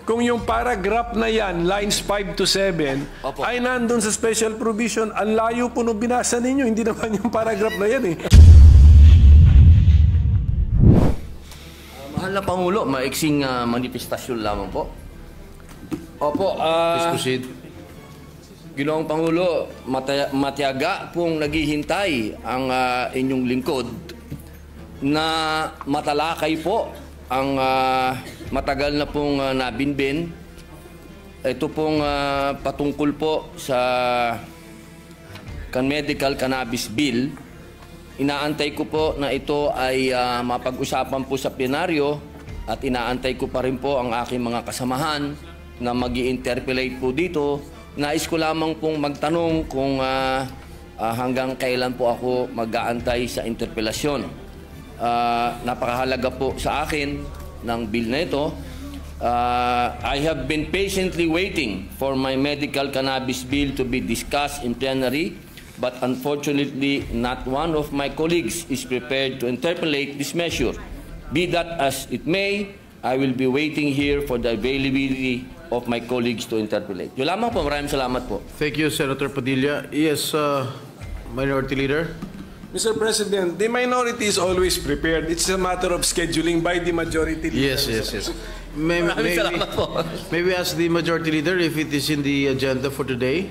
kung yung paragraph na yan, lines 5 to 7, Opo. ay nandun sa special provision, ang layo po nung binasa ninyo, hindi naman yung paragraph na yan eh. Mahal na Pangulo, maiksing manifestasyon lamang po. Opo, Please proceed. Ginoong Pangulo, matiyaga pong naghihintay ang inyong lingkod na matalakay po ang matagal na pong nabinbin. Ito pong patungkol po sa Medical Cannabis Bill. Inaantay ko po na ito ay mapag-usapan po sa plenaryo at inaantay ko pa rin po ang aking mga kasamahan na mag-i-interpellate po dito. Nais ko lamang pong magtanong kung hanggang kailan po ako mag-aantay sa interpellasyon. Napakahalaga po sa akin ng bill na ito. I have been patiently waiting for my medical cannabis bill to be discussed in plenary, but unfortunately not one of my colleagues is prepared to interpellate this measure. Be that as it may, I will be waiting here for the availability of my colleagues to interpolate. Yun lamang po. Maraming salamat po. Thank you, Senator Padilla. Yes, Minority Leader. Mr. President, the minority is always prepared. It's a matter of scheduling by the majority leader. Yes. Maraming salamat po. May we ask the Majority Leader if it is in the agenda for today?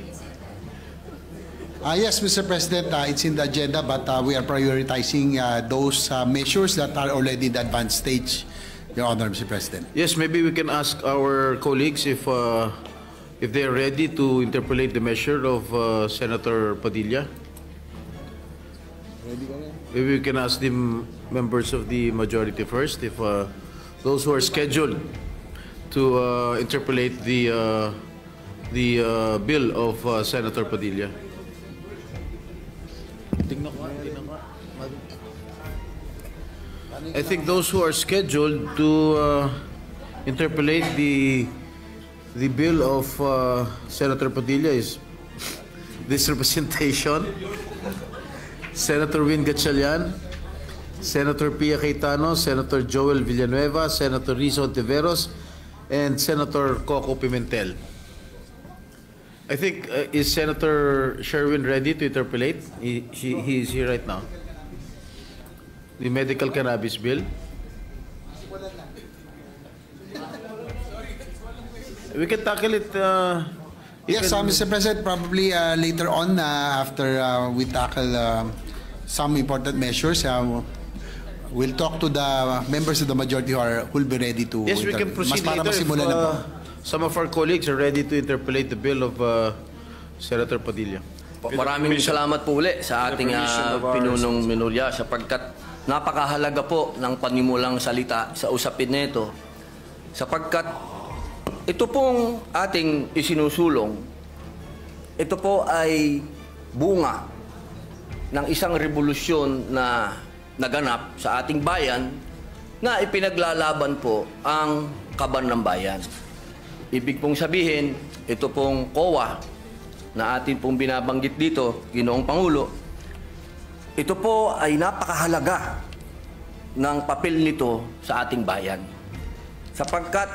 Yes, Mr. President, it's in the agenda, but we are prioritizing those measures that are already in the advanced stage, Your Honor, Mr. President. Yes, maybe we can ask our colleagues if they are ready to interpolate the measure of Senator Padilla. Maybe we can ask the members of the majority first if those who are scheduled to interpolate the bill of Senator Padilla. I think those who are scheduled to interpolate the bill of Senator Padilla is this representation, Senator Win Gatchalian, Senator Pia Cayetano, Senator Joel Villanueva, Senator Rizzo Ontiveros, and Senator Coco Pimentel. I think, is Senator Sherwin ready to interpolate? He is here right now. The medical cannabis bill. We can tackle it. Yes, Mr. President, probably later on after we tackle some important measures, we'll talk to the members of the majority who will be ready to. Yes, we can proceed later if some of our colleagues are ready to interpolate the bill of Senator Padilla. Maraming salamat po uli sa ating pinunong minorya sapagkat napakahalaga po ng panimulang salita sa usapin nito sapagkat ito pong ating isinusulong, ito po ay bunga ng isang revolusyon na naganap sa ating bayan na ipinaglalaban po ang kaban ng bayan. Ibig pong sabihin, ito pong COA na atin pong binabanggit dito, Ginoong Pangulo, ito po ay napakahalaga ng papel nito sa ating bayan. Sapagkat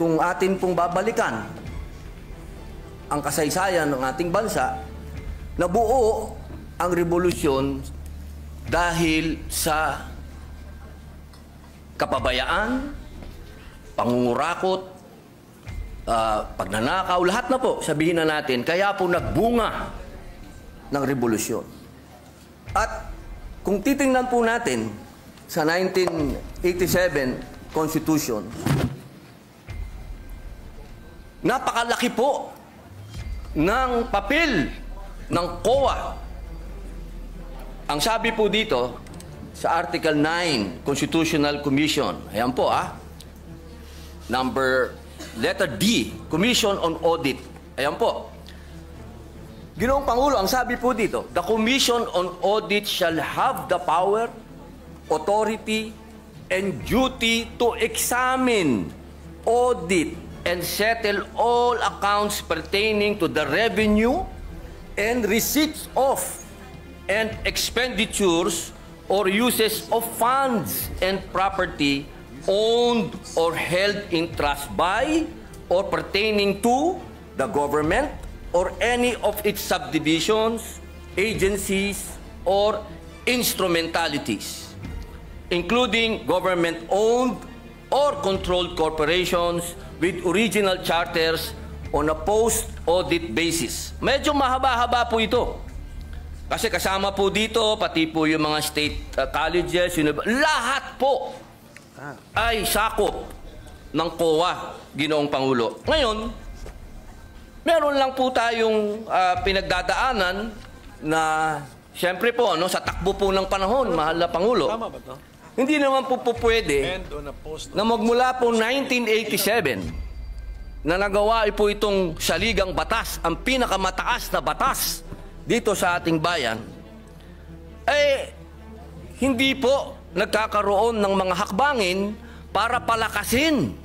kung atin pong babalikan ang kasaysayan ng ating bansa, nabuo ang revolusyon dahil sa kapabayaan, pangungurakot, pagnanakaw, lahat na po, sabihin na natin, kaya po nagbunga ng revolusyon. At kung titingnan po natin sa 1987 Constitution, napakalaki po ng papel ng COA. Ang sabi po dito sa Article 9, Constitutional Commission, ayan po letter D, Commission on Audit. Ayan po. Ginoong Pangulo, ang sabi po dito, the Commission on Audit shall have the power, authority, and duty to examine, audit, and settle all accounts pertaining to the revenue and receipts of and expenditures or uses of funds and property owned or held in trust by or pertaining to the government or any of its subdivisions, agencies, or instrumentalities, including government-owned or controlled corporations with original charters on a post-audit basis. Medyo mahaba-haba po ito. Kasi kasama po dito, pati po yung mga state colleges, lahat po ay sakop ng COA, Ginoong Pangulo. Ngayon, meron lang po tayong pinagdadaanan na, siyempre po, sa takbo po ng panahon, mahal na Pangulo, hindi naman po pwede na magmula po 1987 na nagawa po itong saligang batas, ang pinakamataas na batas dito sa ating bayan, hindi po nagkakaroon ng mga hakbangin para palakasin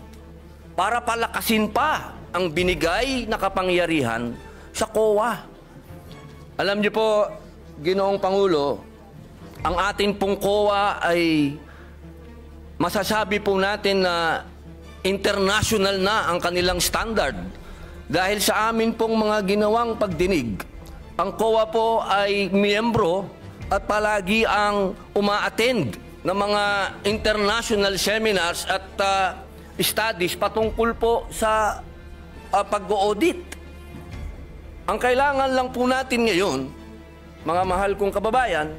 pa ang binigay na kapangyarihan sa COA. Alam niyo po, Ginoong Pangulo, ang ating pong COA ay masasabi po natin na international na ang kanilang standard. Dahil sa amin pong mga ginawang pagdinig, ang COA po ay miyembro at palagi ang uma-attend ng mga international seminars at studies patungkol po sa pag-audit. Ang kailangan lang po natin ngayon, mga mahal kong kababayan,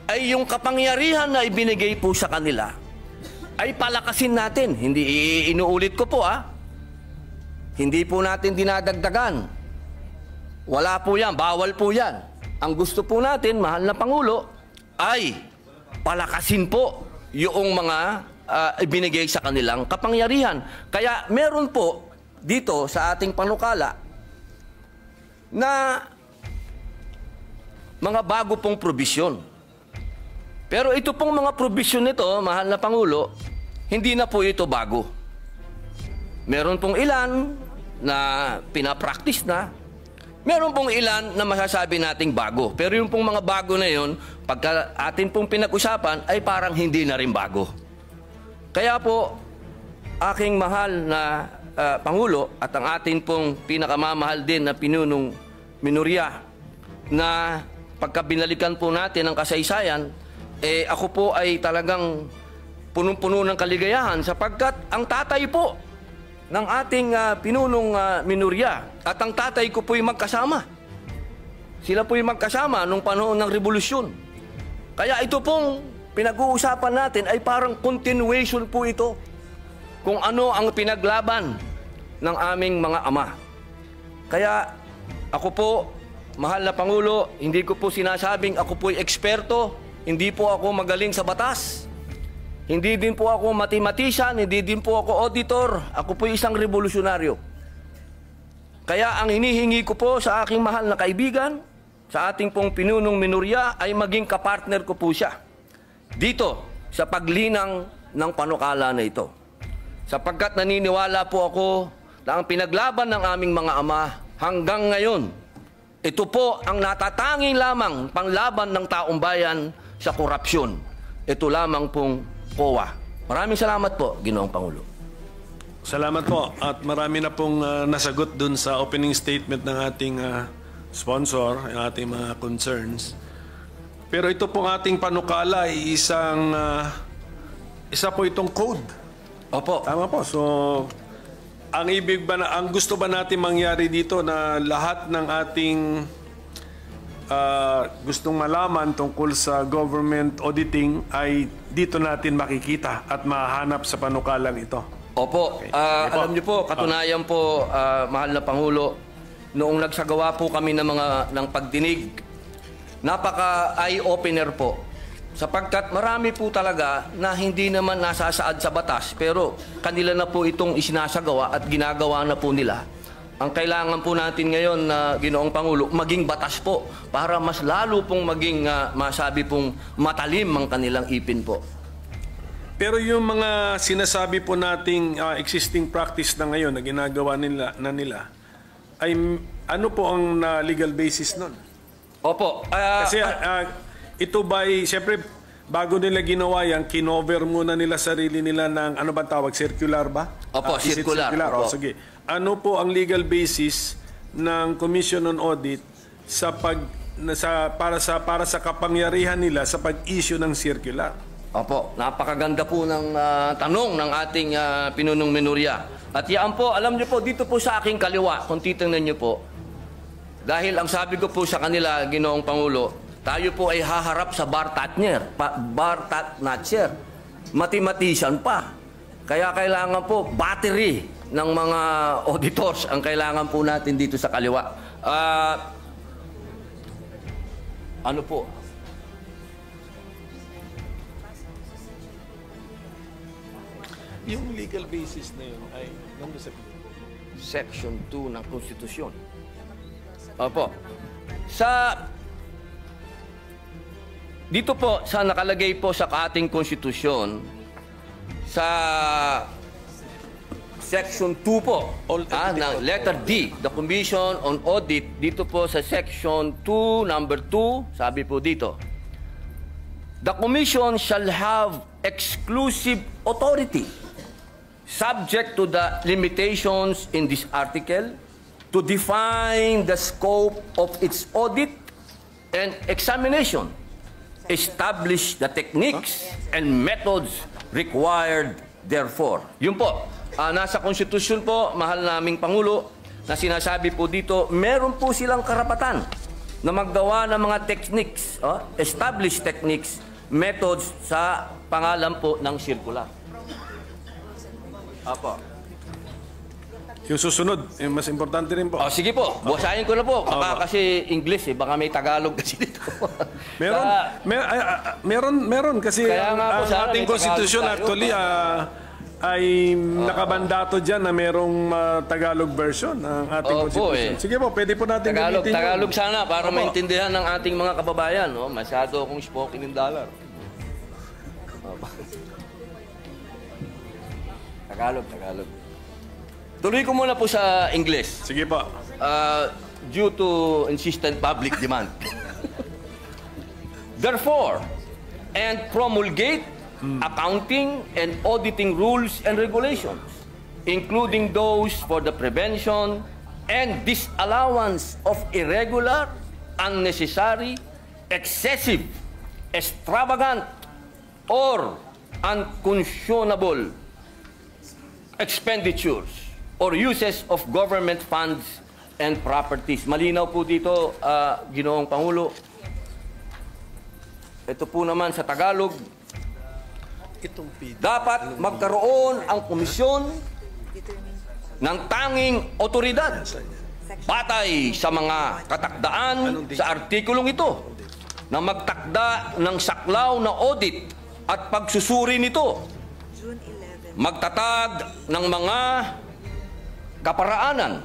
ay yung kapangyarihan na ibinigay po sa kanila ay palakasin natin. Hindi inuulit ko po Hindi po natin dinadagdagan. Wala po yan, bawal po yan. Ang gusto po natin, mahal na Pangulo, ay palakasin po yung mga ibinigay sa kanilang kapangyarihan. Kaya meron po dito sa ating panukala na mga bago pong probisyon. Pero ito pong mga probisyon nito, mahal na Pangulo, hindi na po ito bago. Meron pong ilan na pinapractice na, meron pong ilan na masasabi nating bago. Pero yung pong mga bago na yun, pagka atin pong pinag-usapan, ay parang hindi na rin bago. Kaya po, aking mahal na Pangulo at ang atin pong pinakamamahal din na pinunong minorya, na pagka binalikan po natin ang kasaysayan, ako po ay talagang punong-puno ng kaligayahan sapagkat ang tatay po ng ating pinunong minorya at ang tatay ko po'y magkasama. Sila po'y magkasama nung panahon ng revolusyon. Kaya ito pong pinag-uusapan natin ay parang continuation po ito kung ano ang pinaglaban ng aming mga ama. Kaya ako po, mahal na Pangulo, hindi ko po sinasabing ako po'y eksperto, hindi po ako magaling sa batas. Hindi din po ako mathematician, hindi din po ako auditor. Ako po isang revolusyonaryo. Kaya ang hinihingi ko po sa aking mahal na kaibigan, sa ating pong pinunong minorya, ay maging kapartner ko po siya dito sa paglinang ng panukala na ito. Sapagkat naniniwala po ako na ang pinaglaban ng aming mga ama hanggang ngayon, ito po ang natatanging lamang panglaban ng taong bayan sa korupsyon. Ito lamang pong COA. Maraming salamat po, Ginoong Pangulo. Salamat po. At marami na pong nasagot dun sa opening statement ng ating sponsor, ang ating mga concerns. Pero ito pong ating panukala ay isa po itong code. Opo. Tama po. So, ang gusto ba natin mangyari dito na lahat ng ating gustong malaman tungkol sa government auditing ay dito natin makikita at mahanap sa panukalang ito. Opo. Alam niyo po, katunayan po, mahal na Pangulo, noong nagsagawa po kami ng pagdinig, napaka eye-opener po. Sapagkat marami po talaga na hindi naman nasasaad sa batas, pero kanila na po itong isinasagawa at ginagawa na po nila. Ang kailangan po natin ngayon na Ginoong Pangulo, maging batas po para mas lalo pong maging masabi pong matalim ang kanilang ipin po. Pero yung mga sinasabi po nating existing practice na ngayon na ginagawa nila ay ano po ang legal basis nun? Opo. Kasi ito ba ay, siyempre, bago nila ginawa yan, kinover muna nila sarili nila ng, ano ba tawag, circular ba? Opo, Is it circular. O, Opo. sige. Ano po ang legal basis ng Commission on Audit para sa kapangyarihan nila sa pag-issue ng circular? Opo, napakaganda po ng tanong ng ating pinunong minorya. At yan po, alam niyo po, dito po sa aking kaliwa, kung titingnan niyo po, dahil ang sabi ko po sa kanila, Ginoong Pangulo, tayo po ay haharap sa bar Tatnacher. Mathematician pa. Kaya kailangan po, battery ng mga auditors ang kailangan po natin dito sa kaliwa. Ano po? Yung legal basis na yun ay, ano sa Section 2 ng Konstitusyon. Opo. Dito po, sa nakalagay po sa ating konstitusyon, sa Section 2 po, ng letter D, the Commission on Audit, dito po sa Section 2, number 2, sabi po dito, the Commission shall have exclusive authority subject to the limitations in this article to define the scope of its audit and examination, establish the techniques and methods required therefore. Yun po, nasa konstitusyon po, mahal naming Pangulo, na sinasabi po dito, meron po silang karapatan na maggawa ng mga techniques, establish techniques, methods sa pangalan po ng circular. Apo. Yung susunod, mas importante rin po. Sige po, basahin ko na po. Baka kasi English baka may Tagalog kasi dito. Meron kasi Kaya nga po, ang ating may konstitusyon Tagalog tayo. actually ay nakabandato dyan na merong Tagalog version ng ating konstitusyon. Sige po, pwede po natin gamitin yun. Tagalog sana para maintindihan ng ating mga kababayan. Masyado akong spoken in dollar. Tagalog. Tuloy ko muna po sa English. Sige po. Due to insistent public demand. Therefore, and promulgate accounting and auditing rules and regulations, including those for the prevention and disallowance of irregular, unnecessary, excessive, extravagant, or unconscionable expenditures or uses of government funds and properties. Malinaw po dito, Ginoong Pangulo. Ito po naman sa Tagalog, dapat magkaroon ang komisyon ng tanging otoridad batay sa mga katakdaan sa artikulong ito na magtakda ng saklaw na audit at pagsusuri nito, magtatag ng mga kaparaanan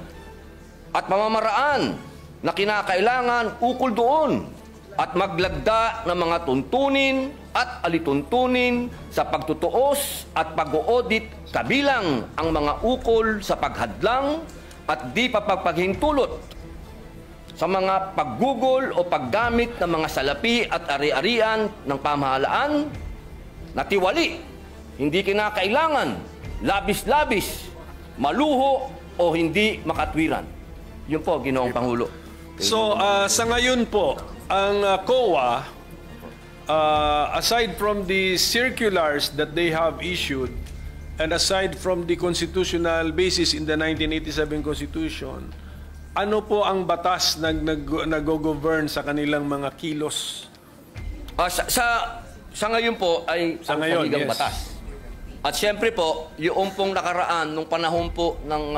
at pamamaraan na kinakailangan ukol doon at maglagda ng mga tuntunin at alituntunin sa pagtutuos at pag-audit kabilang ang mga ukol sa paghadlang at di pagpaghintulot sa mga paggugol o paggamit ng mga salapi at ari-arian ng pamahalaan na tiwali, hindi kinakailangan, labis-labis, maluho o hindi makatwiran. Yun po, Ginoong Pangulo. So, sa ngayon po, ang COA, aside from the circulars that they have issued, and aside from the constitutional basis in the 1987 Constitution, ano po ang batas na nag-govern sa kanilang mga kilos? Sa ngayon po ay Sa ang ngayon, saligang yes. batas. At siyempre po, yung pong nakaraan, nung panahon po ng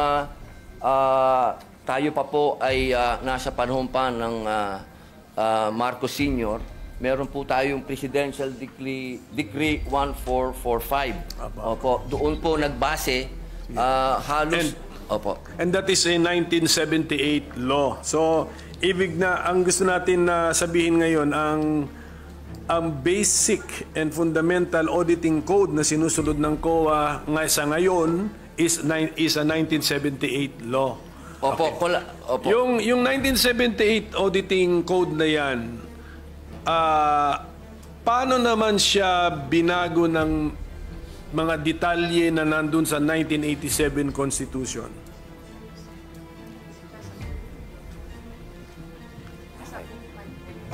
tayo pa po ay nasa panahon pa ng Marcos Sr., meron po tayong Presidential Decree 1445. Opo, doon po nagbase halos... Opo. And that is a 1978 law. So, ibig na, ang gusto natin na sabihin ngayon, ang basic and fundamental auditing code na sinusunod ng COA sa ngayon is a 1978 law. Opo, Okay. opo. Yung 1978 auditing code na yan, paano naman siya binago ng mga detalye na nandun sa 1987 Constitution?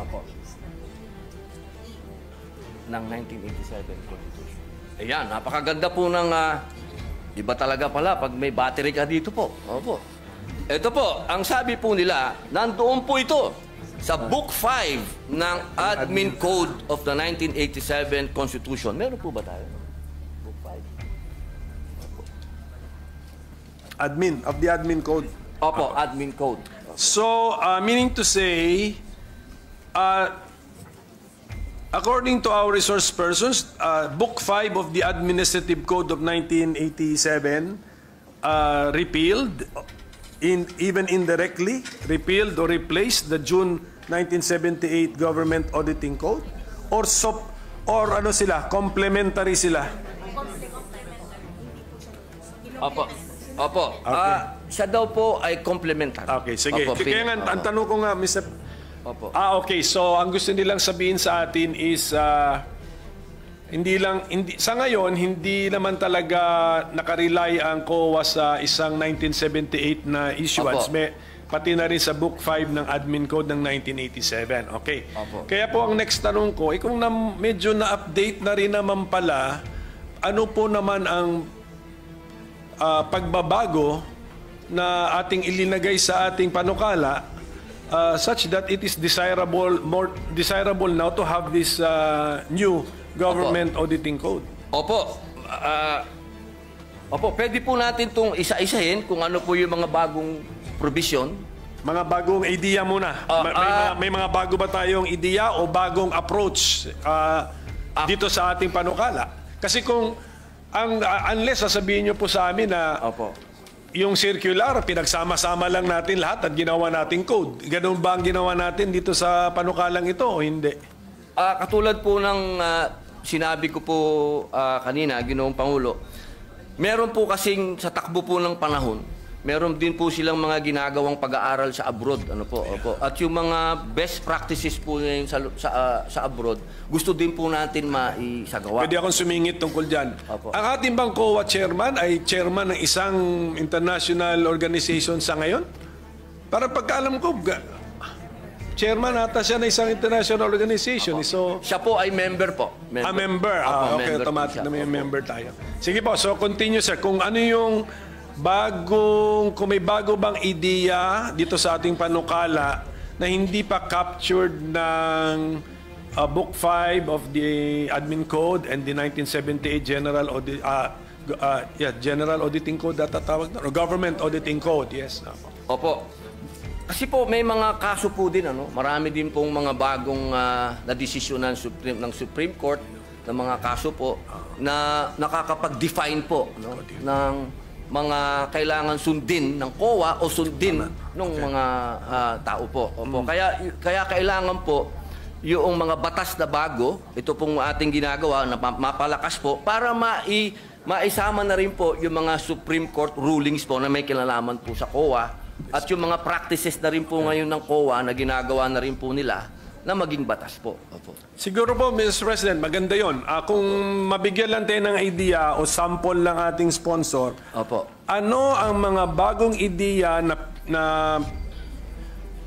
Apo. Ng 1987 Constitution. Ayan, napakaganda po ng... iba talaga pala pag may battery ka dito po. Opo. Ito po, ang sabi po nila, nandoon po ito sa Book 5 ng Admin Code of the 1987 Constitution. Meron po ba tayo? Book 5. Of the Admin Code. Opo, Admin Code. So, meaning to say, according to our resource persons, Book 5 of the Administrative Code of 1987 repealed, even indirectly, repealed or replaced the June 1978 Government Auditing Code? Or ano sila, complementary sila? Opo. Opo. Okay. Siya daw po ay complementary. Okay, sige. Opo, Kaya nga, ang tanong ko nga, Mr. Opo. Okay. So, ang gusto nilang sabihin sa atin is, sa ngayon, hindi naman talaga nakarely ang COA sa isang 1978 na issuance. Opo. Pati na rin sa Book 5 ng Admin Code ng 1987. Okay. Opo. Kaya po ang next tanong ko, kung medyo na-update na rin naman pala, ano po naman ang pagbabago na ating ilinagay sa ating panukala such that it is more desirable now to have this new Government Auditing Code? Opo. Opo, pwede po natin itong isa-isahin kung ano po yung mga bagong provision. Mga bagong idea muna. May mga bago ba tayong idea o bagong approach dito sa ating panukala? Kasi kung unless sasabihin nyo po sa amin na Opo. yung circular, pinagsama-sama lang natin lahat at ginawa nating code. Ganun ba ang ginawa natin dito sa panukalang ito o hindi? Katulad po ng sinabi ko po kanina, Ginoong Pangulo, meron po kasing sa takbo po ng panahon, meron din po silang mga ginagawang pag-aaral sa abroad. Opo. At yung mga best practices po ngayon sa abroad, gusto din po natin maisagawa. Pwede akong sumingit tungkol dyan. Opo. Ang ating bang COA chairman ay chairman ng isang international organization sa ngayon? Para pagkaalam ko, chairman ata siya na isang international organization. So, Siya po ay member po. member. Opo, Okay, member po automatic siya. na may Opo. member tayo. Sige po, so continue sir. Kung ano yung kung may bago bang ideya dito sa ating panukala na hindi pa captured ng Book 5 of the Admin Code and the 1978 General Auditing Code tatawag na, or Government Auditing Code, yes. Opo. Kasi po may mga kaso po din, marami din pong mga bagong na-desisyon ng Supreme Court na mga kaso po na nakakapag-define po ng mga kailangan sundin ng COA o sundin ng mga tao po. Opo. Kaya kailangan po yung mga batas na bago, ito pong ating ginagawa na mapalakas po para maisama na rin po yung mga Supreme Court rulings po na may kinalaman po sa COA at yung mga practices na rin po ngayon ng COA na ginagawa na rin po nila na maging batas po. Opo. Siguro po, Mr. President, maganda yon. Kung mabigyan lang tayo ng idea o sample ng ating sponsor, Opo. ano ang mga bagong ideya na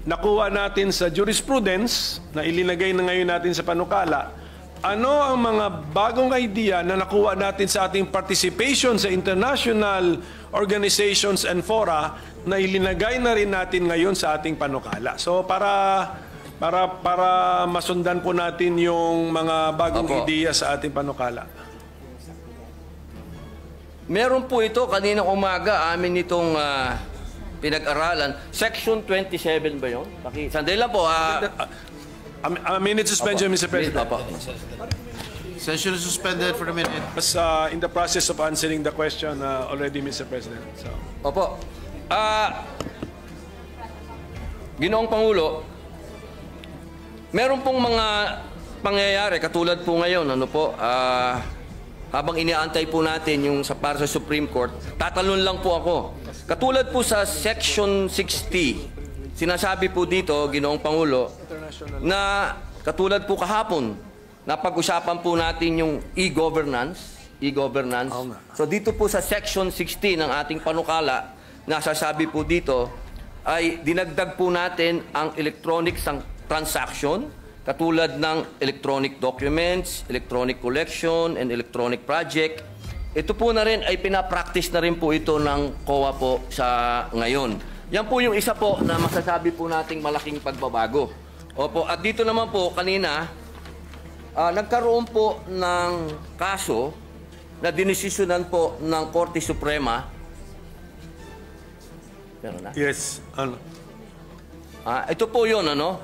nakuha natin sa jurisprudence na ilinagay na ngayon natin sa panukala? Ano ang mga bagong idea na nakuha natin sa ating participation sa international organizations and fora na ilinagay na rin natin ngayon sa ating panukala? So para masundan po natin yung mga bagong Opo. ideya sa ating panukala. Meron po ito kaninang umaga amin itong pinag-aralan. Section 27 ba yun? Sandali lang po. A minute suspension, Mr. President. Opo. Session is suspended for a minute. Mas in the process of answering the question already, Mr. President. So. Opo. Ginoong Pangulo, meron pong mga pangyayari katulad po ngayon, habang iniaantay po natin yung para sa Supreme Court, tatalon lang po ako. Katulad po sa Section 60, sinasabi po dito, Ginoong Pangulo, na katulad po kahapon, napag-usapan po natin yung e-governance. So dito po sa Section 16 ng ating panukala, nasasabi po dito, ay dinagdag po natin ang electronic transaction, katulad ng electronic documents, electronic collection, and electronic project. Ito po na rin ay pinapractice na rin po ito ng COA po sa ngayon. Yan po yung isa po na masasabi po nating malaking pagbabago. Opo, at dito naman po kanina, nagkaroon po ng kaso na dinesisyonan po ng Korte Suprema. Meron na? Yes. Ano? Ito po yun, ano?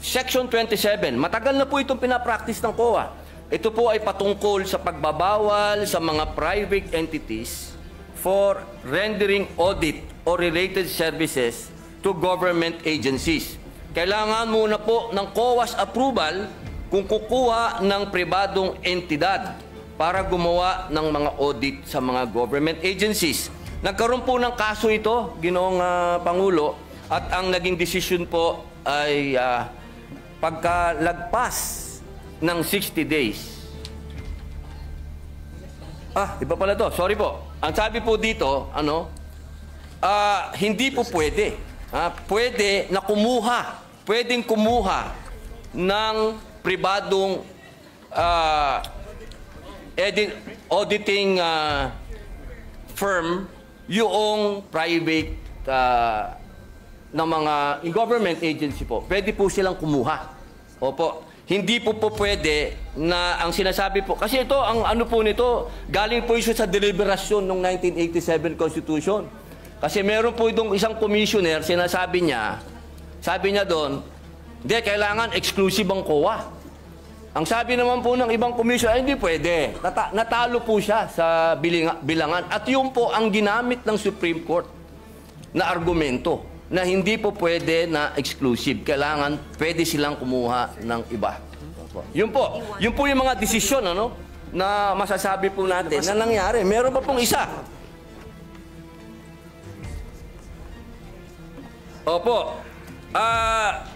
Section 27, matagal na po itong pinapractice ng COA. Ito po ay patungkol sa pagbabawal sa mga private entities for rendering audit or related services to government agencies. Kailangan muna po ng COA's approval kung kukuha ng pribadong entidad para gumawa ng mga audit sa mga government agencies. Nagkaroon po ng kaso ito, Ginoong Pangulo, at ang naging decision po ay pagkalagpas ng 60 days. Iba pala to. Sorry po. Ang sabi po dito, hindi po pwede. Pwede na pwedeng kumuha ng pribadong auditing firm yung private ng mga government agency po. Pwede po silang kumuha. Opo. Hindi po pwede na ang sinasabi po, kasi ito, ang ano po nito, galing po ito sa deliberasyon ng 1987 Constitution. Kasi meron po itong isang commissioner, sinasabi niya, sabi niya doon, hindi, kailangan exclusive ang COA. Ang sabi naman po ng ibang commissioner, ay hindi pwede. Natalo po siya sa bilangan. At yun po ang ginamit ng Supreme Court na argumento na hindi po pwede na exclusive. Kailangan pwede silang kumuha ng iba. Yun po yung mga desisyon na masasabi po natin na nangyari. Meron pa pong isa. Opo.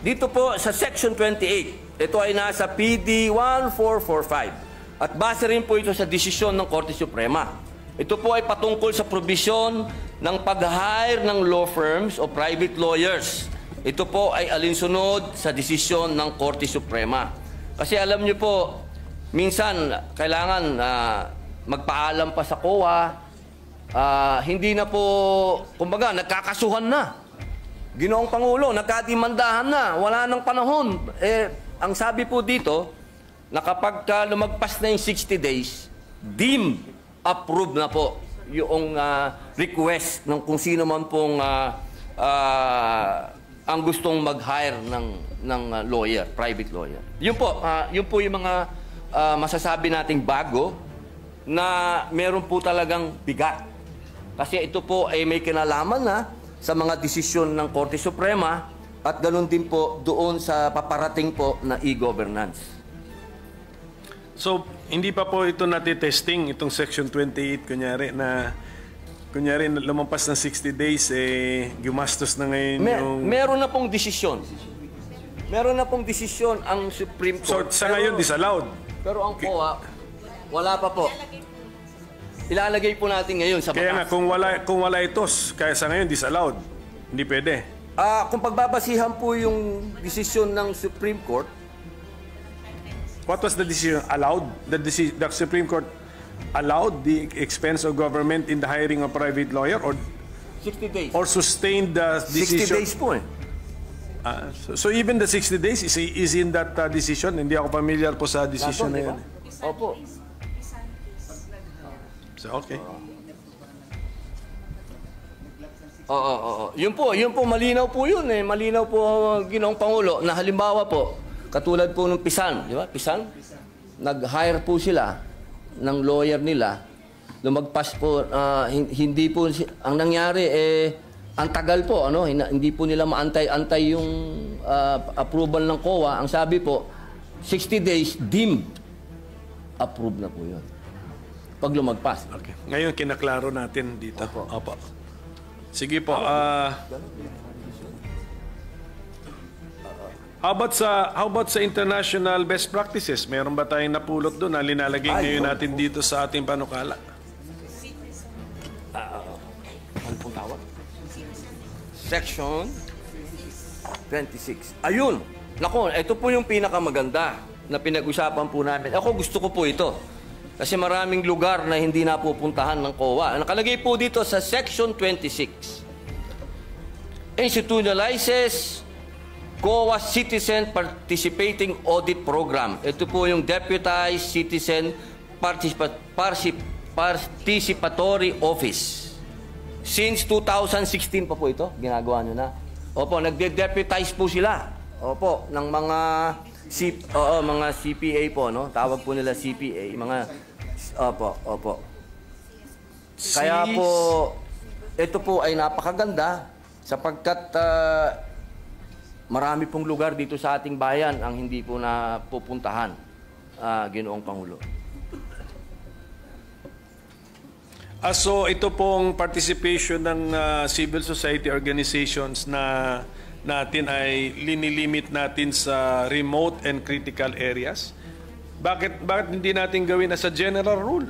Dito po sa Section 28, ito ay nasa PD 1445. At base rin po ito sa desisyon ng Korte Suprema. Ito po ay patungkol sa probisyon ng pag-hire ng law firms o private lawyers. Ito po ay alinsunod sa desisyon ng Korte Suprema. Kasi alam niyo po, minsan kailangan magpaalam pa sa COA, hindi na po, kumbaga, nagkakasuhan na. Ginoong Pangulo, nagkadimandahan na, wala nang panahon. Ang sabi po dito, na kapag lumagpas na yung 60 days, deemed approved na po yung request ng kung sino man pong ang gustong mag-hire ng lawyer, private lawyer. Yun po yung mga masasabi nating bago na meron po talagang bigat. Kasi ito po ay may kinalaman na sa mga desisyon ng Korte Suprema at ganoon din po doon sa paparating po na e-governance. So, hindi pa po ito natitesting, itong Section 28, kunyari lumampas ng 60 days, gumastos na ngayon yung... Meron na pong desisyon. Meron na pong desisyon ang Supreme Court. So, sa ngayon, disallowed. Pero ang COA, wala pa po. Ilalagay po natin ngayon sa batas. Kaya nga, kung wala ito, kaya sa ngayon, disallowed. Hindi pwede. Kung pagbabasihan po yung desisyon ng Supreme Court, what was the decision? Allowed? The Supreme Court allowed the expense of government in the hiring of private lawyer or 60 days. Or sustained the decision? 60 days po So even the 60 days is in that decision? Hindi ako familiar po sa decision na yun. Opo. So, okay. Oo. Yun po, malinaw po yun Malinaw po, Ginoong Pangulo, na halimbawa po, katulad po ng Pisan, di ba? Pisan, nag-hire po sila ng lawyer nila, lumagpas po, hindi po, ang nangyari ang tagal po, hindi po nila maantay-antay yung approval ng COA. Ang sabi po, 60 days, deemed approved na po yun. Pag lumagpas. Okay. Ngayon, kinaklaro natin dito. Opo. Sige po. How about sa international best practices? Meron ba tayong napulot doon na linalagay ngayon natin dito sa ating panukala? Ano pong tawag? Section 26. Ayun! Nako, ito po yung pinakamaganda na pinag-usapan po namin. Ako gusto ko po ito. Kasi maraming lugar na hindi napupuntahan ng COA. Nakalagay po dito sa Section 26. Institutionalizes COA Citizen Participating Audit Program. Ito po yung Deputized Citizen Participatory Office. Since 2016 pa po ito, ginagawa nyo na. Opo, nagde-deputize po sila. Opo, ng mga mga CPA po, no? Tawag po nila CPA, mga opo. Kaya po ito po ay napakaganda sapagkat marami pong lugar dito sa ating bayan ang hindi po napupuntahan, Ginoong Pangulo. So ito pong participation ng civil society organizations na natin ay linilimit natin sa remote and critical areas. Bakit hindi natin gawin as a general rule?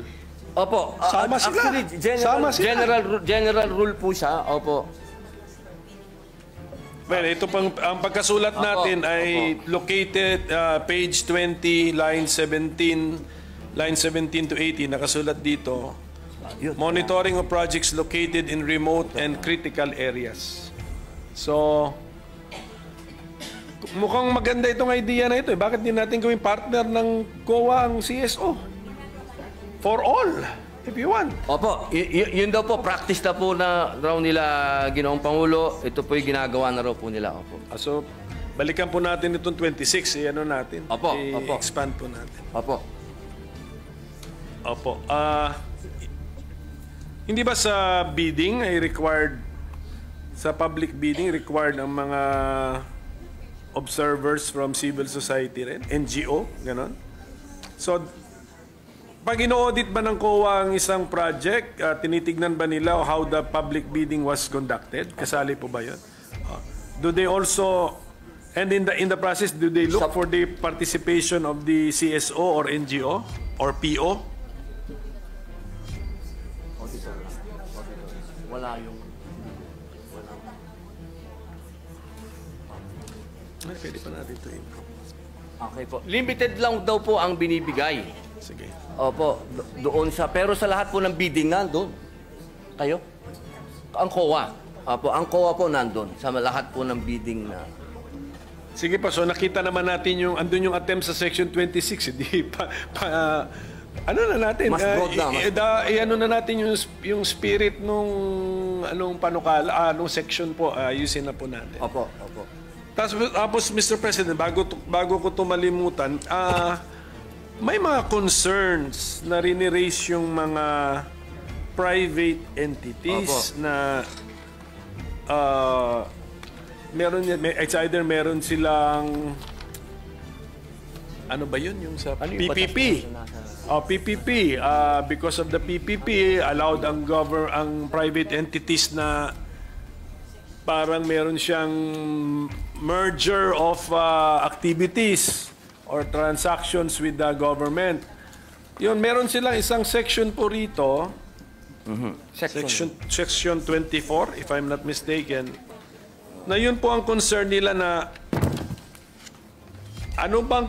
Opo. Sama sila. Actually, general rule po siya. Opo. Well, ito pang ang pagkasulat natin ay located page 20, line 17 to 18 nakasulat dito. Monitoring of projects located in remote and critical areas. So, mukhang maganda itong idea na ito. Bakit din natin gawing partner ng COA ang CSO? For all, if you want. Opo, yun daw po, practice na po na raw nila Ginoong Pangulo. Ito po yung ginagawa na raw po nila. Opo. So, balikan po natin itong 26. Ano natin? Opo. I-expand po natin. Opo. Hindi ba sa bidding ay required, sa public bidding, required ang mga observers from civil society rin? NGO? Ganon? So, pag ino-audit ba ng COA ang isang project, tinitignan ba nila how the public bidding was conducted? Kasali po ba yun? Do they also, and in the process, do they look for the participation of the CSO or NGO or PO? Wala yung... Pwede pa natin ito Okay po. Limited lang daw po ang binibigay. Sige. Opo, doon sa... Pero sa lahat po ng bidding nandun. Kayo? Ang COA. Opo, ang COA po nandun. Sa lahat po ng bidding na... Sige pa, so nakita naman natin yung... Andun yung attempt sa Section 26. Hindi ano na natin? Mas broad na. Ano na natin yung spirit nung anong panukala, nung section po, ayusin na po natin. Opo. Tapos Mr. President, bago ko ito malimutan, may mga concerns na riniraise yung mga private entities na it's either meron silang ano ba yun yung sa PPP? PPP. Because of the PPP, allowed ang private entities na parang meron siyang merger of activities or transactions with the government. Yun, meron silang isang section po rito, section 24, if I'm not mistaken, na yun po ang concern nila na ano bang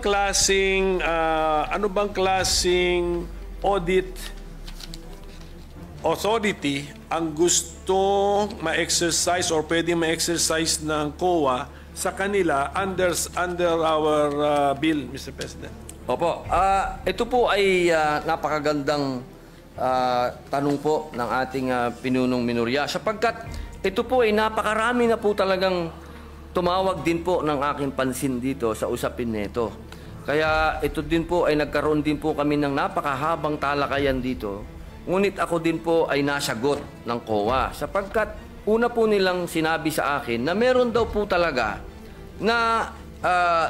klaseng audit authority ang gusto ma-exercise or pwedeng ma-exercise ng COA sa kanila under our bill, Mr. President? Opo. Ito po ay napakagandang tanong po ng ating pinunong minorya sapagkat ito po ay napakarami na po talagang tumawag din po ng aking pansin dito sa usapin nito. Kaya ito din po ay nagkaroon din po kami ng napakahabang talakayan dito. Ngunit ako din po ay nasagot ng COA sapagkat una po nilang sinabi sa akin na meron daw po talaga na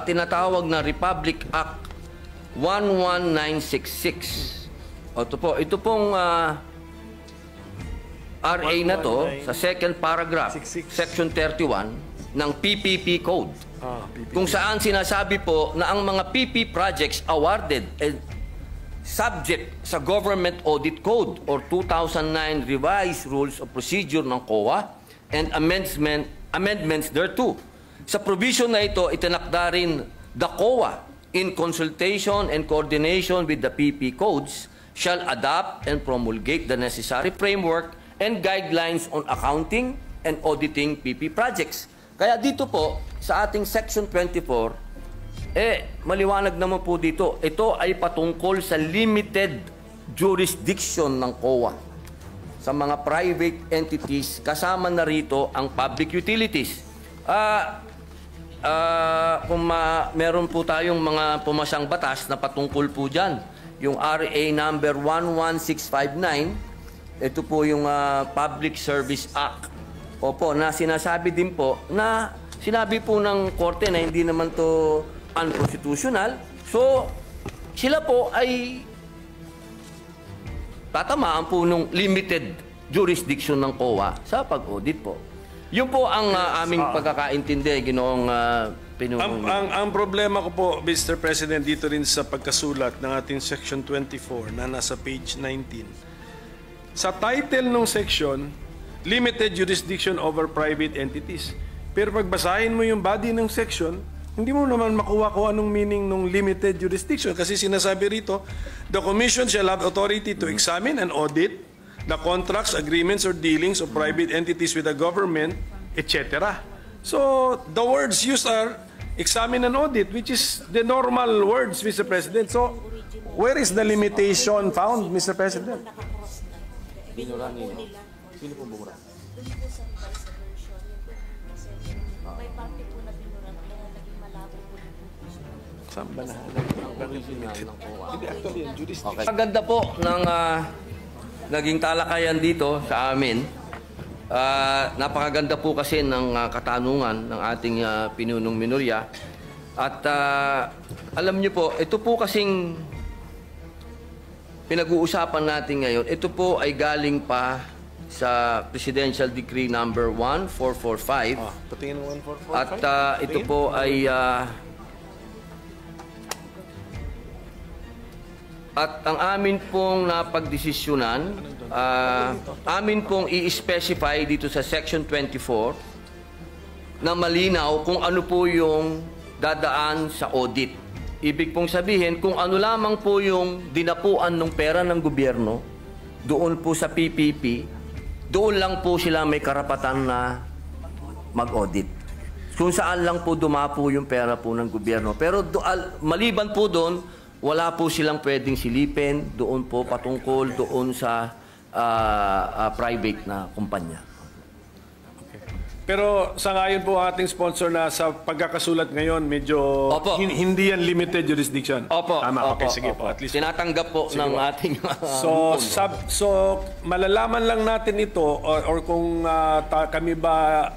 tinatawag na Republic Act 11966. Ito pong RA na to sa second paragraph, section 31 ng PPP Code. kung saan sinasabi po na ang mga PP projects awarded subject sa Government Audit Code or 2009 Revised Rules of Procedure ng COA and amendments thereto. Sa provision na ito, itinakda rin the COA in consultation and coordination with the PP codes shall adopt and promulgate the necessary framework and guidelines on accounting and auditing PP projects. Kaya dito po, sa ating Section 24, maliwanag naman po dito, ito ay patungkol sa limited jurisdiction ng COA sa mga private entities, kasama na rito ang public utilities. Kung meron po tayong mga pumasang batas na patungkol po dyan, yung RA number 11659, ito po yung Public Service Act. Opo, na sinasabi din po na sinabi po ng korte na hindi naman to unconstitutional. So, sila po ay tatamaan po ng limited jurisdiction ng COA sa pag-audit po. Yun po ang aming pagkakaintindi, Ginoong Pinunong. Ang problema ko po, Mr. President, dito rin sa pagkasulat ng ating Section 24 na nasa page 19. Sa title ng section, Limited Jurisdiction over Private Entities. Pero pagbasahin mo yung body ng section, hindi mo naman makuha kung anong meaning ng limited jurisdiction. Kasi sinasabi rito, the Commission shall have authority to examine and audit the contracts, agreements, or dealings of private entities with the government, etc. So, the words used are examine and audit, which is the normal words, Mr. President. So, where is the limitation found, Mr. President? Sino po bumura? Doon po sa vice version, may parte po na binura kaya naging malabo po yung conclusion. Saan ba na? Hindi, actually, yung jurisdiction. Okay. Maganda po ng naging talakayan dito sa amin. Napakaganda po kasi ng katanungan ng ating pinunong minorya. At alam niyo po, ito po kasing pinag-uusapan natin ngayon, ito po ay galing pa sa Presidential Decree number 1445. Patingin ng 1445. At ito po ay at ang amin pong napagdesisyonan, amin pong i-specify dito sa Section 24 na malinaw kung ano po yung dadaan sa audit. Ibig pong sabihin, kung ano lamang po yung dinapuan ng pera ng gobyerno doon po sa PPP, doon lang po sila may karapatan na mag-audit. Kung saan lang po dumapo yung pera po ng gobyerno. Pero maliban po doon, wala po silang pwedeng silipin doon po patungkol doon sa private na kumpanya. Pero sa ngayon po ating sponsor na sa pagkakasulat ngayon, medyo hindi yan limited jurisdiction. Opo. Tama, okay, Opo, sige opo. po. At least tinatanggap po ng ating So malalaman lang natin ito or kung kami ba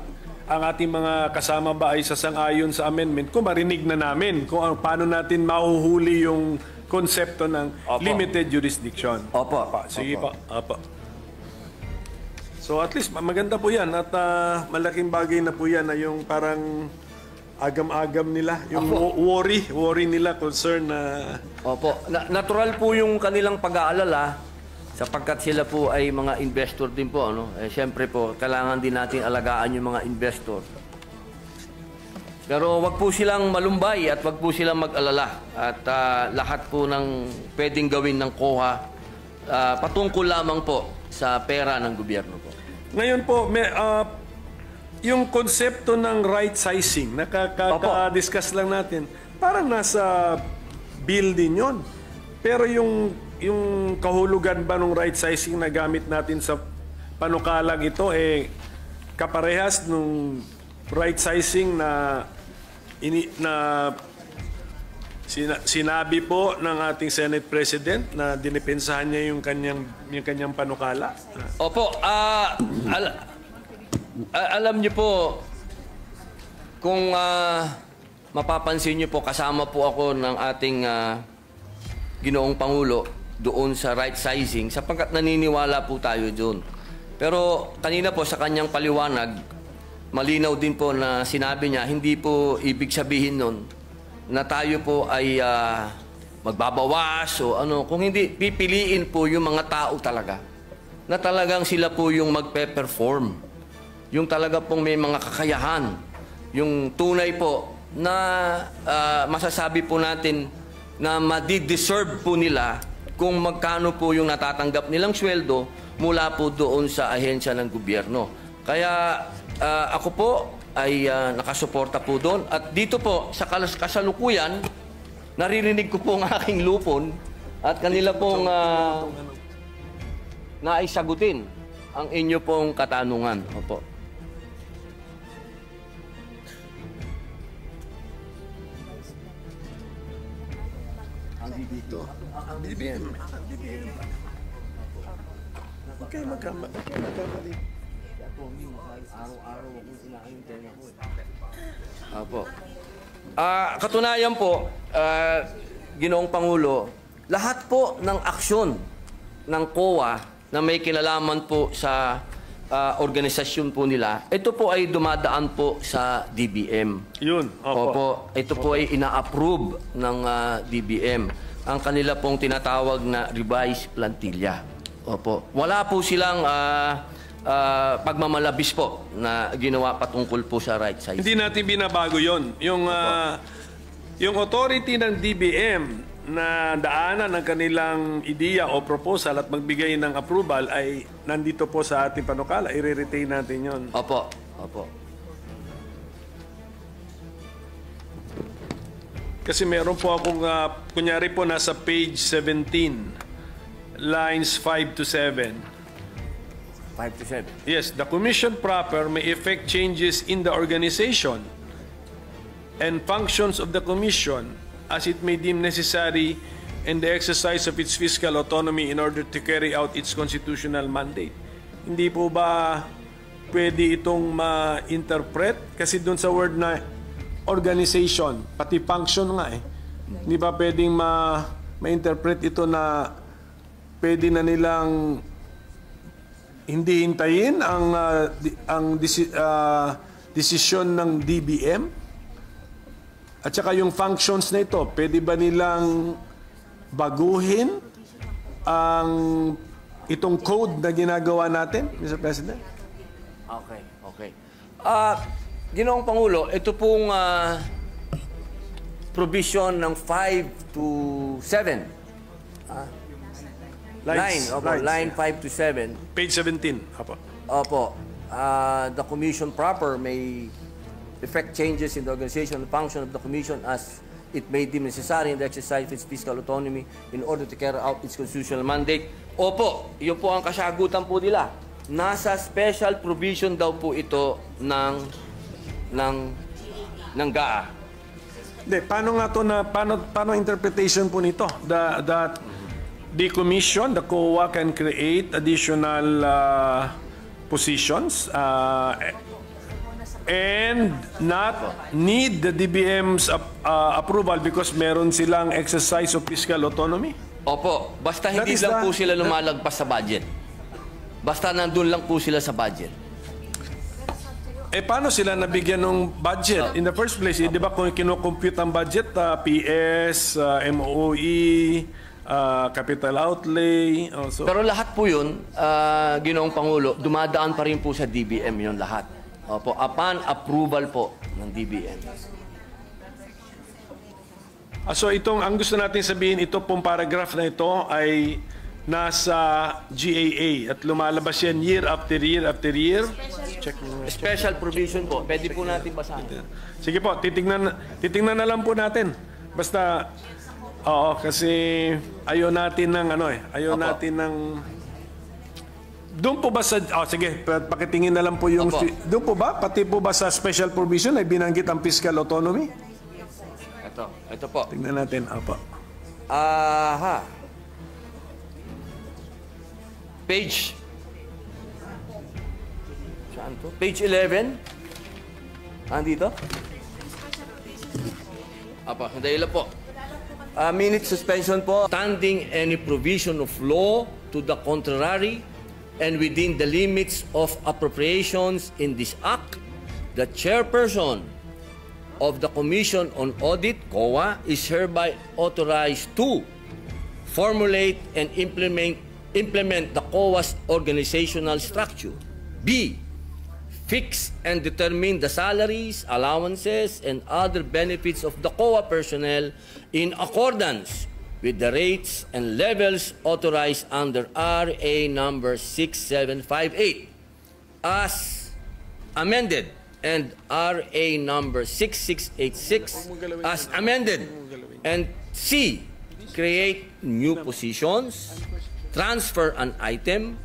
ang ating mga kasama ba ay sasang-ayon sa amendment, kung marinig na namin kung paano natin mahuhuli yung konsepto ng limited jurisdiction. Opo. Sige po. Opo. So at least maganda po yan at malaking bagay na po yan na yung parang agam-agam nila, yung worry nila, concern na... Opo. Natural po yung kanilang pag-aalala sapagkat sila po ay mga investor din po. Siyempre po, kailangan din natin alagaan yung mga investor. Pero wag po silang malumbay at wag po silang mag-alala. At lahat po ng pwedeng gawin ng COA patungkol lamang po sa pera ng gobyerno po. Ngayon po, yung konsepto ng right sizing, nakaka-discuss lang natin, parang nasa bill din yun. Pero yung kahulugan ba ng right sizing na gamit natin sa panukalang ito, kaparehas nung right sizing na sinabi po ng ating Senate President na dinipensahan niya yung kanyang panukala. Opo, alam niyo po, kung mapapansin niyo po, kasama po ako ng ating Ginoong Pangulo doon sa right sizing sapagkat naniniwala po tayo doon. Pero kanina po sa kanyang paliwanag, malinaw din po na sinabi niya, hindi po ibig sabihin nun na tayo po ay magbabawas o ano. Kung hindi, pipiliin po yung mga tao talaga na talagang sila po yung magpe-perform. Yung talaga pong may mga kakayahan. Yung tunay po na masasabi po natin na madi-deserve po nila kung magkano po yung natatanggap nilang sweldo mula po doon sa ahensya ng gobyerno. Kaya ako po ay nakasuporta po doon. At dito po sa kasalukuyan, naririnig ko po ang aking lupon at kanila pong naisagutin ang inyo pong katanungan. Opo. Opo. Katunayan po, Ginoong Pangulo, lahat po ng aksyon ng COA na may kinalaman po sa organisasyon po nila, ito po ay dumadaan po sa DBM. Yun. Opo. Ito po ay ina-approve ng DBM. Ang kanila pong tinatawag na revised plantilla. Opo. Wala po silang pagmamalabis po na ginawa patungkol po sa right size. Hindi natin binabago yon. Yung authority ng DBM na daanan ng kanilang ideya o proposal at magbigay ng approval ay nandito po sa ating panukala. I-retain natin yon. Opo. Opo. Kasi meron po akong, kunyari po nasa page 17, lines 5 to 7. 5 to 7. Yes, the commission proper may effect changes in the organization and functions of the commission as it may deem necessary in the exercise of its fiscal autonomy in order to carry out its constitutional mandate. Hindi po ba pwede itong ma-interpret? Kasi doon sa word na organization, pati function nga eh. Hindi ba pwedeng ma-interpret ito na pwede na nilang hindi hintayin ang desisyon ng DBM? At saka yung functions na ito, pwede ba nilang baguhin ang itong code na ginagawa natin, Mr. President? Okay. Ginoong Pangulo, ito pong provision ng 5 to 7. Line 5 to 7. Page 17. Opo. The commission proper may effect changes in the organization and function of the commission as it may deem necessary in the exercise of its fiscal autonomy in order to carry out its constitutional mandate. Opo, yun po ang kasagutan po nila. Nasa special provision daw po ito ng GAA. Hindi, paano nga to na paano interpretation po nito? The commission, the COA can create additional positions and not need the DBM's approval because meron silang exercise of fiscal autonomy? Opo, basta hindi lang po sila lumalagpas sa budget. Basta nandun lang po sila sa budget. Paano sila nabigyan ng budget in the first place? Di ba kung kinocompute ang budget, PS, MOE, capital outlay. Pero lahat po yun, Ginoong Pangulo, dumadaan pa rin po sa DBM yun lahat. Opo, upon approval po ng DBM. So ang gusto natin sabihin, ito pong paragraph na ito ay nasa GAA at lumalabas yan year after year after year. Check mo. Special provision po. Pwede po natin basahin. Sige po, titingnan na lang po natin. Basta, kasi ayaw natin ng natin ng... Doon po ba sa... sige, pakitingin na lang po yung... Doon po ba? Pati po ba sa special provision ay binanggit ang fiscal autonomy? Ito po. Tingnan natin. Opo. Page. Saan to? Page 11. Andito? Dahil po. Minute suspension po. Standing any provision of law to the contrary and within the limits of appropriations in this act the chairperson of the Commission on Audit, COA, is hereby authorized to formulate and implement the COA's organizational structure. B, fix and determine the salaries, allowances, and other benefits of the COA personnel in accordance with the rates and levels authorized under RA number 6758 as amended, and RA number 6686 as amended. And C, create new positions, transfer an item,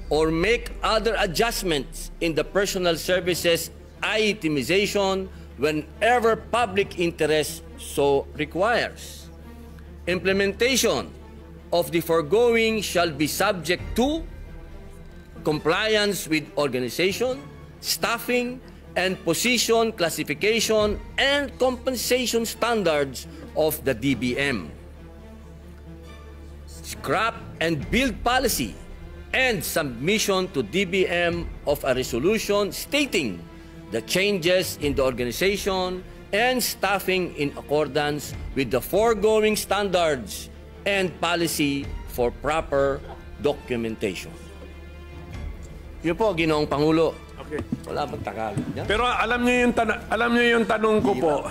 or make other adjustments in the personal services itemization whenever public interest so requires. Implementation of the foregoing shall be subject to compliance with organization, staffing, and position classification and compensation standards of the DBM. Scrap and build policy and submission to DBM of a resolution stating the changes in the organization and staffing in accordance with the foregoing standards and policy for proper documentation. Yun po, Ginoong Pangulo. Okay. Wala bang Tagalog niya? Pero alam niyo yung tanong ko po.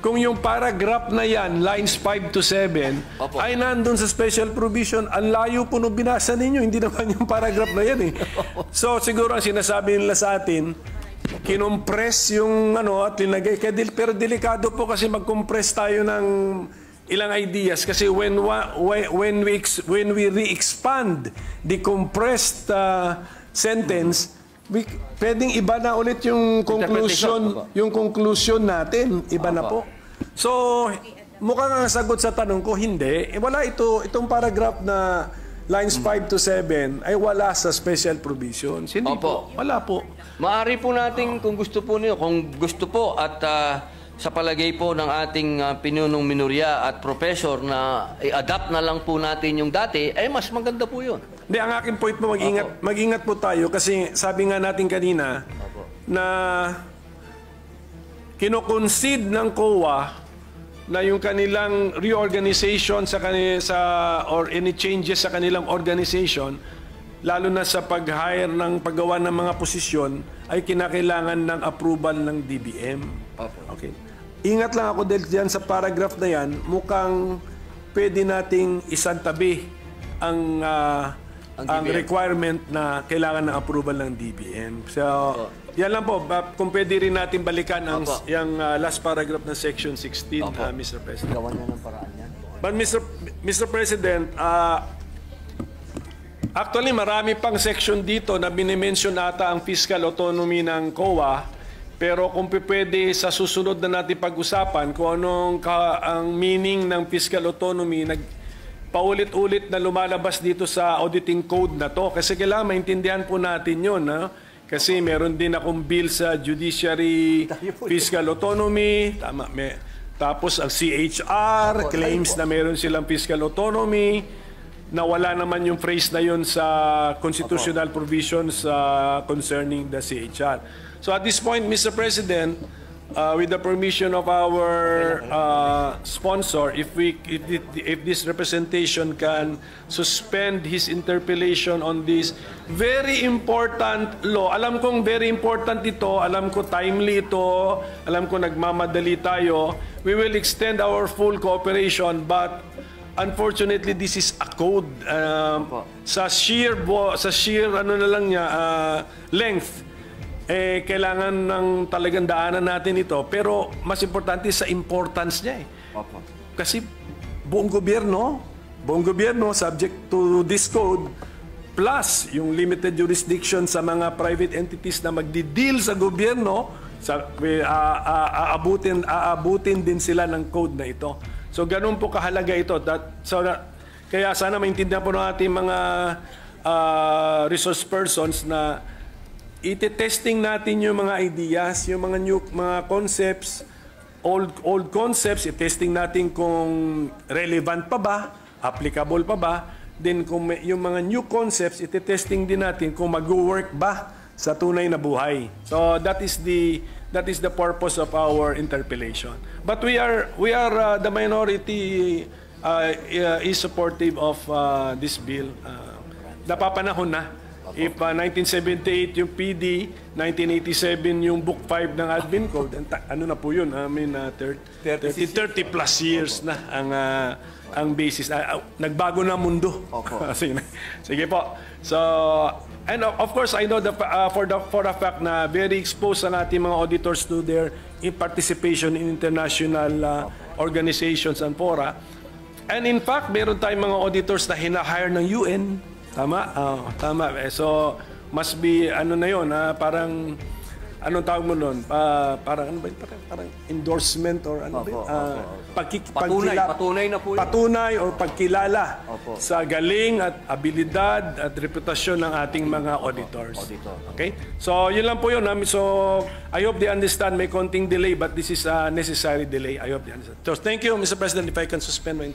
Kung yung paragraph na yan, lines 5 to 7, Opo. ay nandun sa special provision, ang layo po nung binasa ninyo, hindi naman yung paragraph na yan eh. So siguro ang sinasabi nila sa atin, kinompress yung at linagay. Pero delikado po kasi mag-compress tayo ng ilang ideas kasi when we re-expand the compressed sentence, pwedeng iba na ulit yung conclusion natin, iba na po. So, mukhang ang sagot sa tanong ko, hindi. Wala itong paragraph na lines 5 to 7 ay wala sa special provisions. Hindi po. Wala po. Maaari po natin, kung gusto po niyo, at sa palagay po ng ating pinunong minorya at professor na i-adapt na lang po natin yung dati, ay mas maganda po yun. Hindi, ang aking point po, mag-ingat po tayo kasi sabi nga natin kanina na kino-concede ng COA na yung kanilang reorganization or any changes sa kanilang organization, lalo na sa pag-hire ng paggawa ng mga posisyon, ay kinakailangan ng approval ng DBM. Okay. Ingat lang ako dahil dyan sa paragraph na yan, mukhang pwede nating isantabi ang requirement na kailangan ng approval ng DBM. So, yan lang po. Kung pwede rin natin balikan yung last paragraph ng Section 16, Mr. President. Gawan niya ng paraan yan. But Mr. President, actually marami pang section dito na binimension ata ang fiscal autonomy ng COA. Pero kung pwede sa susunod na natin pag-usapan kung anong ang meaning ng fiscal autonomy, paulit-ulit na lumalabas dito sa auditing code na to. Kasi kailangan maintindihan po natin yun. Kasi meron din akong bill sa judiciary fiscal autonomy. Tama, tapos ang CHR claims na meron silang fiscal autonomy. Nawala naman yung phrase na yun sa constitutional provisions concerning the CHR. So at this point, Mr. President, with the permission of our sponsor, if this representation can suspend his interpellation on this very important law. Alam kong very important ito, alam ko timely ito, alam ko nagmamadali tayo. We will extend our full cooperation, but unfortunately this is a code sa sheer length. Kailangan ng talagang daanan natin ito. Pero mas importante sa importance niya Kasi buong gobyerno subject to this code, plus yung limited jurisdiction sa mga private entities na magdi-deal sa gobyerno, aabutin din sila ng code na ito. So ganun po kahalaga ito. Kaya sana maintindihan po ng ating mga resource persons na ite-testing natin yung mga ideas, yung mga concepts, old concepts, i-testing natin kung relevant pa ba, applicable pa ba. Then kung yung mga new concepts, ite-testing din natin kung mag-work ba sa tunay na buhay. So that is the purpose of our interpellation. But we are the minority is supportive of this bill. Napapanahon na. If 1978 yung PD, 1987 yung Book 5 ng Admin Code, ano na po yun? I mean, 30 plus years na ang basis. Nagbago na mundo. Sige po. So, and of course, I know for a fact na very exposed ang ating mga auditors to their participation in international organizations and fora. And in fact, meron tayong mga auditors na hina-hire ng UN. Tama? Tama. So, must be, ano na yun, parang, anong tawag mo nun? Parang, ano ba yun? Parang endorsement or ano ba yun? Patunay na po yun. Patunay or pagkilala sa galing at abilidad at reputasyon ng ating mga auditors. Okay? So, yun lang po yun. So, I hope they understand may konting delay but this is a necessary delay. I hope they understand. So, thank you, Mr. President, if I can suspend my